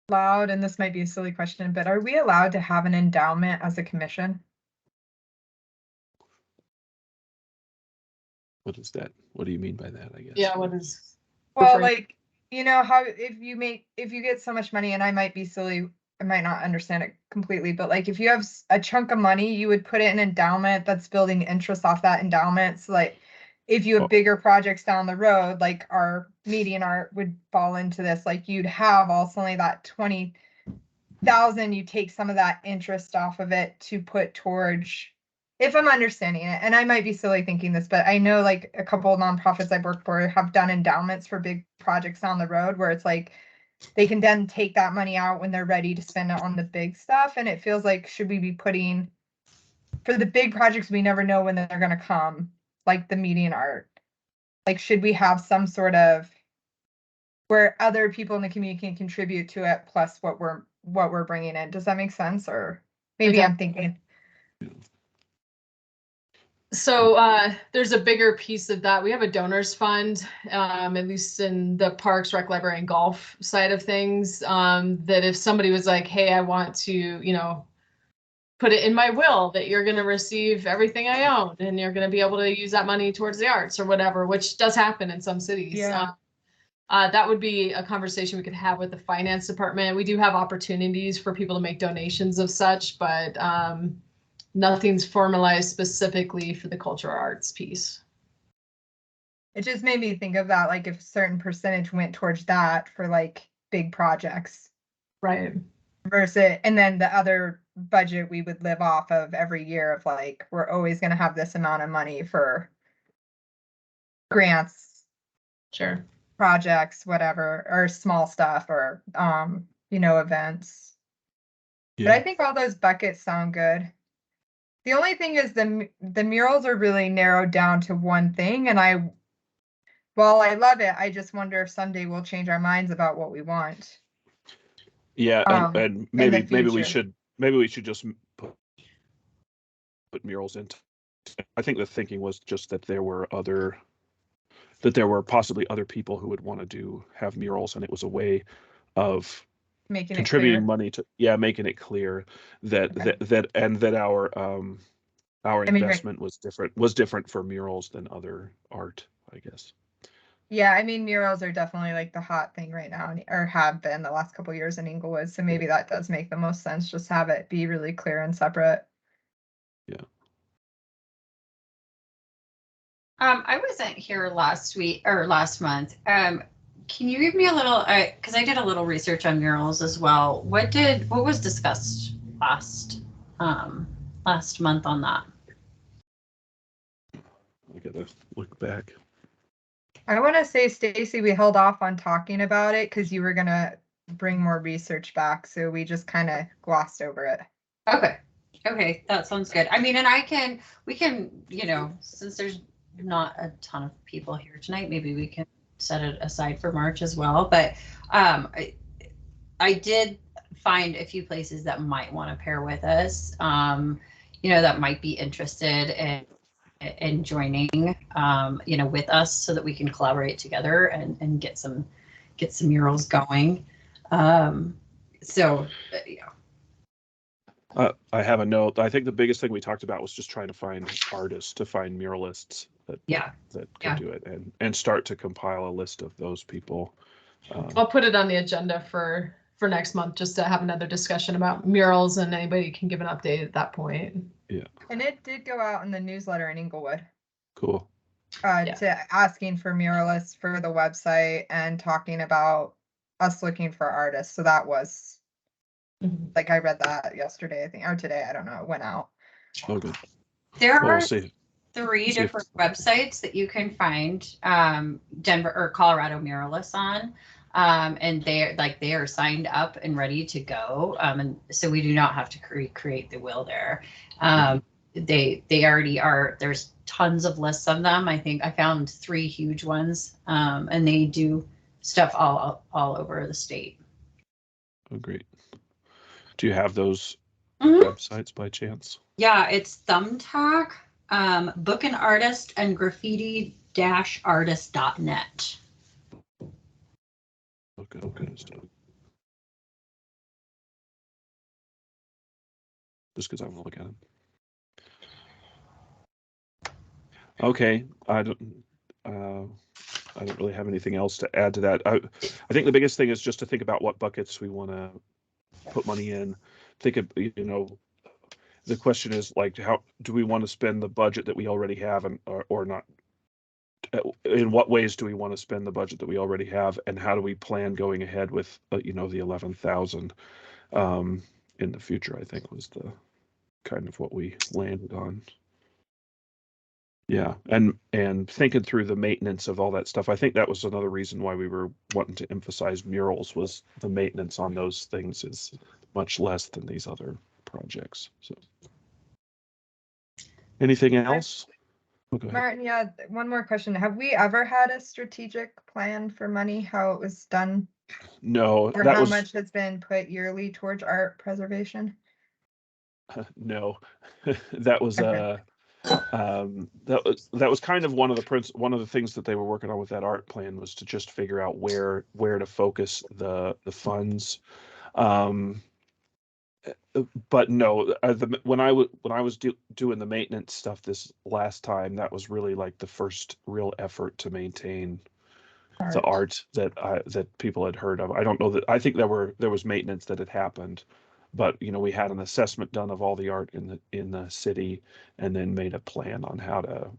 allowed, and this might be a silly question, but are we allowed to have an endowment as a commission? What is that? What do you mean by that, I guess? Yeah, what is? Well, like, you know how if you get so much money, and I might be silly, I might not understand it completely, but like if you have a chunk of money, you would put it in endowment that's building interest off that endowment. So like if you have bigger projects down the road, like our median art would fall into this, like you'd have also only that 20,000, you take some of that interest off of it to put towards, if I'm understanding it, and I might be silly thinking this, but I know like a couple of nonprofits I've worked for have done endowments for big projects down the road where it's like they can then take that money out when they're ready to spend it on the big stuff. And it feels like, should we be putting for the big projects we never know when they're going to come, like the median art, like should we have some sort of where other people in the community can contribute to it plus what we're bringing in? Does that make sense? Or maybe I'm thinking. So there's a bigger piece of that. We have a donors fund, at least in the parks, rec, library, and golf side of things, that if somebody was like, hey, I want to, you know, put it in my will that you're going to receive everything I own and you're going to be able to use that money towards the arts or whatever, which does happen in some cities. Yeah. That would be a conversation we could have with the finance department. We do have opportunities for people to make donations of such, but nothing's formalized specifically for the cultural arts piece. It just made me think of that, like if a certain percentage went towards that for like big projects. Right. Versus, and then the other budget we would live off of every year of like, we're always going to have this amount of money for grants. Sure. Projects, whatever, or small stuff or, you know, events. Yeah. But I think all those buckets sound good. The only thing is the murals are really narrowed down to one thing, and while I love it, I just wonder if someday we'll change our minds about what we want. Yeah, and maybe we should just put murals into. I think the thinking was just that there were possibly other people who would want to have murals, and it was a way of making contributing money to making it clear that our investment was different for murals than other art, I guess. Yeah, I mean, murals are definitely like the hot thing right now, or have been the last couple of years in Inglewood. So maybe that does make the most sense. Just have it be really clear and separate. Yeah. I wasn't here last week or last month. Can you give me a little, because I did a little research on murals as well. What was discussed last month on that? I gotta look back. I want to say, Stacy, we held off on talking about it because you were gonna bring more research back, so we just kind of glossed over it. Okay, that sounds good. I mean, and we can, you know, since there's not a ton of people here tonight, maybe we can set it aside for March as well. But I did find a few places that might want to pair with us, you know, that might be interested in joining, you know, with us so that we can collaborate together and get some murals going. So, yeah. I have a note. I think the biggest thing we talked about was just trying to find artists, to find muralists that can do it, and start to compile a list of those people. I'll put it on the agenda for next month, just to have another discussion about murals, and anybody can give an update at that point. Yeah. And it did go out in the newsletter in Inglewood. Cool. To asking for muralists for the website and talking about us looking for artists. So that was like, I read that yesterday, I think, or today, I don't know, it went out. Oh, good. There are 3 different websites that you can find Denver or Colorado muralists on, and they are signed up and ready to go, and so we do not have to create the will there. They already are. There's tons of lists of them. I think I found 3 huge ones, and they do stuff all over the state. Oh, great. Do you have those websites by chance? Yeah, it's Thumbtack, Book an Artist, and graffiti-artist.net. Okay. just because I want to look at them. Okay, I don't really have anything else to add to that. I think the biggest thing is just to think about what buckets we want to put money in. Think of, you know, the question is like, how do we want to spend the budget that we already have, and or not? In what ways do we want to spend the budget that we already have, and how do we plan going ahead with you know, the 11,000 in the future? I think was the kind of what we landed on. Yeah, and thinking through the maintenance of all that stuff, I think that was another reason why we were wanting to emphasize murals, was the maintenance on those things is much less than these other projects. So, anything else? Oh, go ahead. Martin, yeah, one more question. Have we ever had a strategic plan for money, how it was done, No, or that how was much has been put yearly towards art preservation? no, that was that was kind of one of the things that they were working on with that art plan, was to just figure out where to focus the funds. But no, when I was doing the maintenance stuff this last time, that was really like the first real effort to maintain the art that people had heard of. I don't know that, I think there was maintenance that had happened, but you know, we had an assessment done of all the art in the city, and then made a plan on how to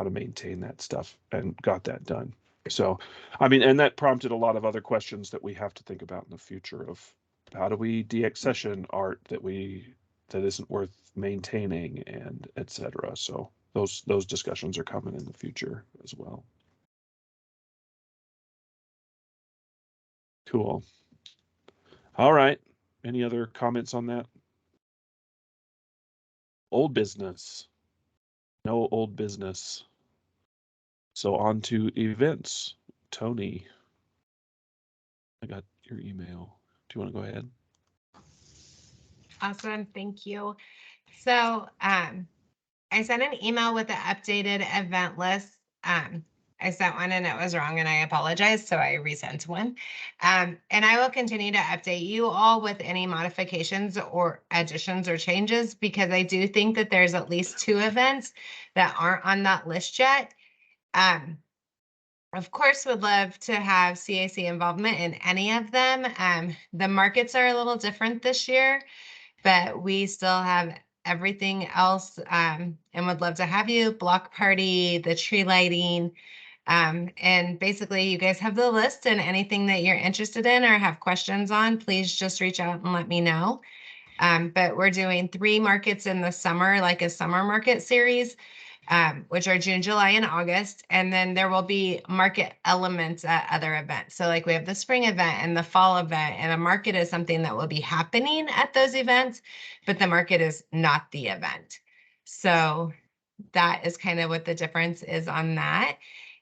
maintain that stuff, and got that done. So, I mean, and that prompted a lot of other questions that we have to think about in the future of how do we deaccession art that isn't worth maintaining, and etc. So those discussions are coming in the future as well. Cool. All right. Any other comments on that? Old business. No old business. So on to events. Tony, I got your email. Do you want to go ahead? Awesome, thank you. So I sent an email with the updated event list. I sent one and it was wrong, and I apologize, so I resent one. And I will continue to update you all with any modifications or additions or changes, because I do think that there's at least 2 events that aren't on that list yet. Of course, would love to have CAC involvement in any of them. The markets are a little different this year, but we still have everything else, and would love to have you. Block party, the tree lighting, and basically you guys have the list, and anything that you're interested in or have questions on, please just reach out and let me know. But we're doing 3 markets in the summer, like a summer market series, which are June, July, and August. And then there will be market elements at other events. So like we have the spring event and the fall event, and a market is something that will be happening at those events, but the market is not the event. So that is kind of what the difference is on that.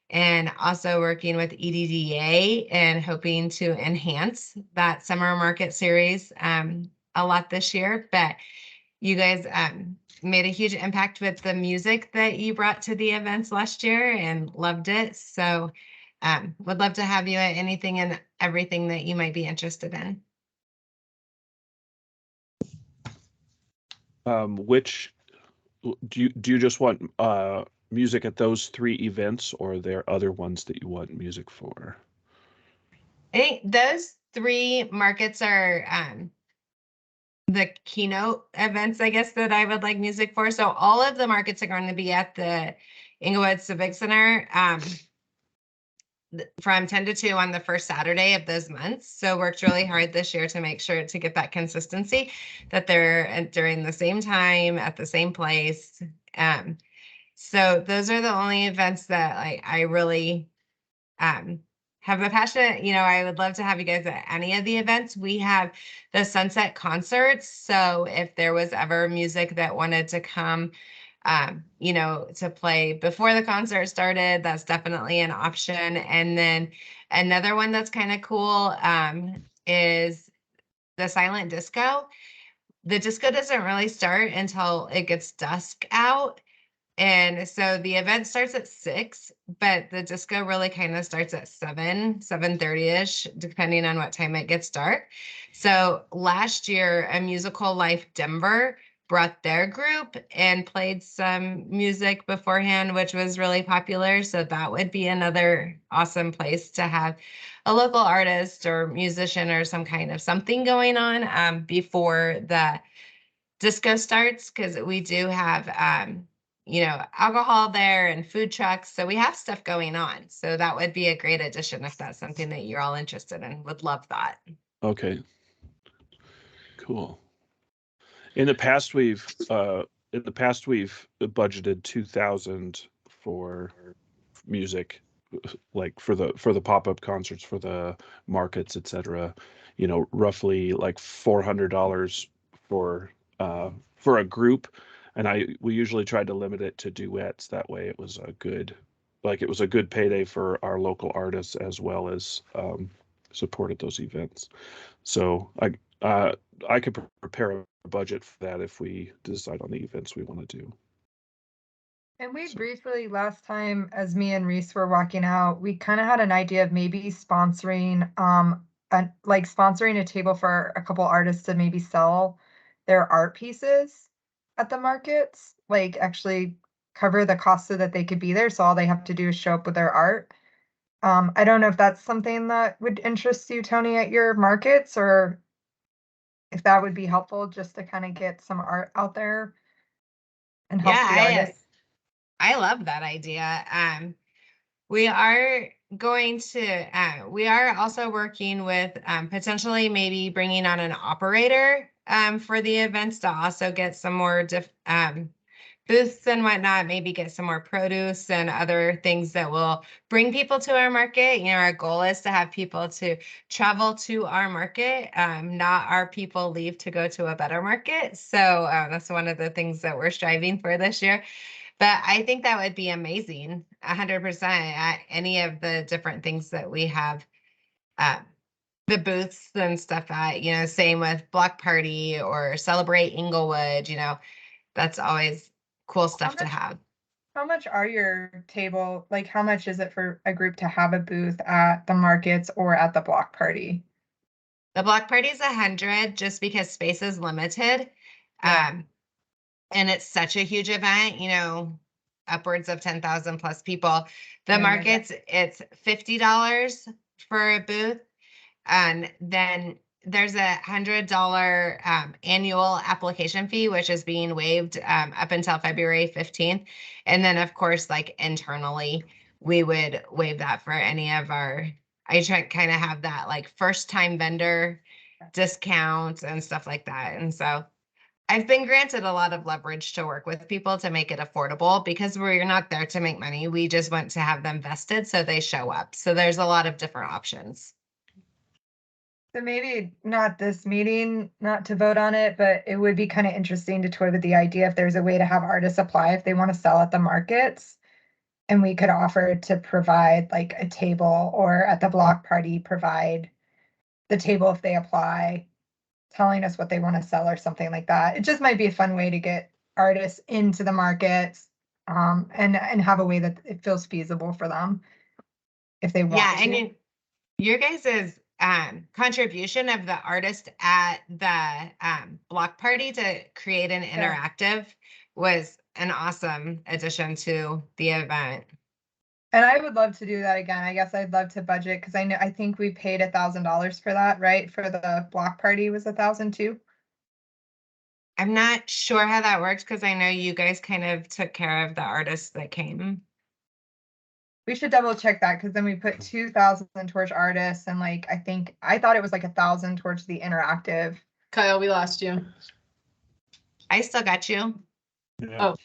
And also working with EDDA and hoping to enhance that summer market series a lot this year. But you guys made a huge impact with the music that you brought to the events last year, and loved it. So would love to have you at anything and everything that you might be interested in. Which do you just want music at those 3 events, or are there other ones that you want music for? I think those 3 markets are the keynote events, I guess, that I would like music for. So all of the markets are going to be at the Inglewood Civic Center from 10 to 2 on the first Saturday of those months. So worked really hard this year to make sure to get that consistency, that they're during the same time at the same place. So those are the only events that I really have a passion. You know, I would love to have you guys at any of the events. We have the sunset concerts. So if there was ever music that wanted to come, you know, to play before the concert started, that's definitely an option. And then another one that's kind of cool is the silent disco. The disco doesn't really start until it gets dusk out. And so the event starts at 6, but the disco really kind of starts at 7:30-ish, depending on what time it gets dark. So last year, A Musical Life Denver brought their group and played some music beforehand, which was really popular. So that would be another awesome place to have a local artist or musician or some kind of something going on before the disco starts, because we do have alcohol there and food trucks. So we have stuff going on. So that would be a great addition if that's something that you're all interested in. Would love that. Okay. Cool. In the past, we've budgeted 2,000 for music, like for the pop-up concerts, for the markets, etc. Roughly like $400 for a group, and we usually tried to limit it to duets. That way, it was a good payday for our local artists, as well as supported those events. So I could prepare a budget for that if we decide on the events we want to do. And we So- briefly, last time, as me and Reese were walking out, we kind of had an idea of maybe sponsoring, sponsoring a table for a couple artists to maybe sell their art pieces at the markets, like actually cover the cost so that they could be there. So all they have to do is show up with their art. I don't know if that's something that would interest you, Tony, at your markets, or if that would be helpful just to kind of get some art out there and help the artists. I love that idea. We are going to, we are also working with potentially maybe bringing on an operator for the events to also get some more booths and whatnot, maybe get some more produce and other things that will bring people to our market. Our goal is to have people to travel to our market, not our people leave to go to a better market. So that's one of the things that we're striving for this year. But I think that would be amazing, 100% at any of the different things that we have, the booths and stuff at, same with Block Party or Celebrate Inglewood, that's always cool stuff to have. How much are your table, like how much is it for a group to have a booth at the markets or at the Block Party? The Block Party is 100 just because space is limited. Yeah. And it's such a huge event, upwards of 10,000 plus people. The Yeah, yeah, yeah. markets, it's $50 for a booth. And then there's $100 annual application fee, which is being waived up until February 15th. And then, of course, like internally, we would waive that for any of I try kind of have that like first time vendor discounts and stuff like that. And so I've been granted a lot of leverage to work with people to make it affordable, because we're not there to make money. We just want to have them vested so they show up. So there's a lot of different options. So maybe not this meeting, not to vote on it, but it would be kind of interesting to toy with the idea if there's a way to have artists apply if they want to sell at the markets. And we could offer to provide like a table, or at the Block Party, provide the table if they apply, telling us what they want to sell or something like that. It just might be a fun way to get artists into the markets, and have a way that it feels feasible for them if they want Yeah, to. and your guys' contribution of the artist at the Block Party to create an interactive was an awesome addition to the event. And I would love to do that again. I guess I'd love to budget, because I think we paid $1,000 for that, right? For the Block Party was 1,000 too. I'm not sure how that works, because I know you guys kind of took care of the artists that came. We should double check that, because then we put 2,000 towards artists, and like I thought it was like 1,000 towards the interactive. Kyle, we lost you. I still got you. Yeah. Oh,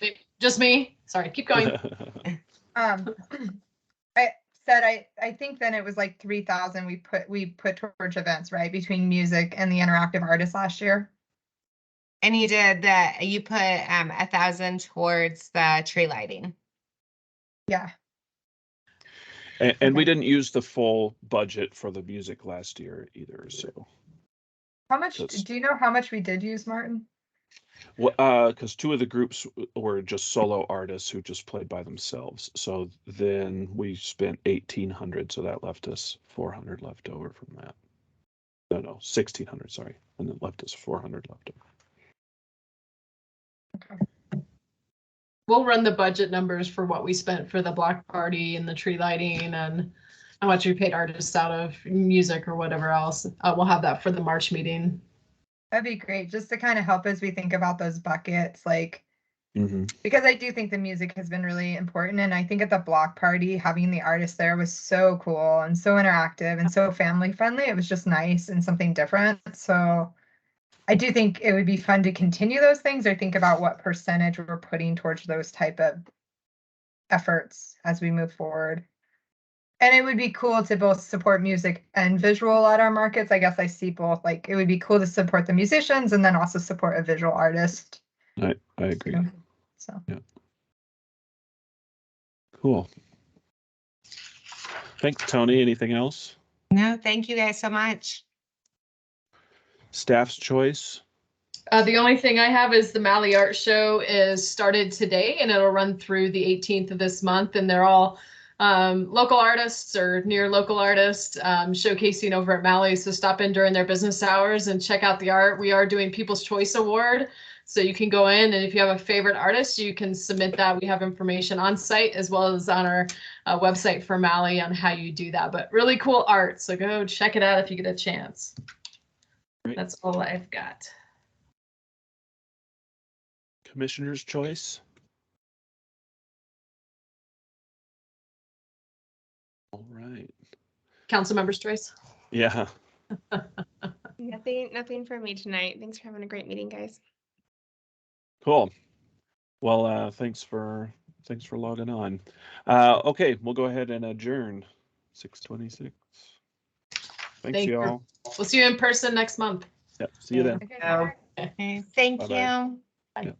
just me? Sorry, keep going. I said I think then it was like 3,000 we put towards events, right? Between music and the interactive artists last year. And you did that. You put 1,000 towards the tree lighting. Yeah. And we didn't use the full budget for the music last year either. So How much do you know how much we did use, Martin? because two of the groups were just solo artists who just played by themselves. So then we spent 1,800, so that left us 400 left over from that. No, 1,600, sorry, and then left us 400 left over. We'll run the budget numbers for what we spent for the block party and the tree lighting and how much we paid artists out of music or whatever else. We'll have that for the March meeting. That'd be great, just to kind of help as we think about those buckets, like, because I do think the music has been really important. And I think at the block party, having the artists there was so cool and so interactive and so family friendly. It was just nice and something different. So I do think it would be fun to continue those things or think about what percentage we're putting towards those type of efforts as we move forward. And it would be cool to both support music and visual at our markets. I guess I see both. Like, it would be cool to support the musicians and then also support a visual artist. I agree. So yeah. Cool. Thanks, Tony. Anything else? No, thank you guys so much. Staff's choice. The only thing I have is the Mally Art Show is started today and it'll run through the 18th of this month, and they're all local artists or near local artists showcasing over at Mally. So stop in during their business hours and check out the art. We are doing People's Choice Award. So you can go in, and if you have a favorite artist, you can submit that. We have information on site as well as on our website for Mally on how you do that. But really cool art. So go check it out if you get a chance. Great. That's all I've got. Commissioner's choice. All right. Council member's choice. Yeah. Nothing for me tonight. Thanks for having a great meeting, guys. Cool. Well, thanks for logging on. Okay, we'll go ahead and adjourn. 6:26. Thanks, y'all. We'll see you in person next month. Yep. See you then. okay. Okay, thank Bye-bye. you. Yep.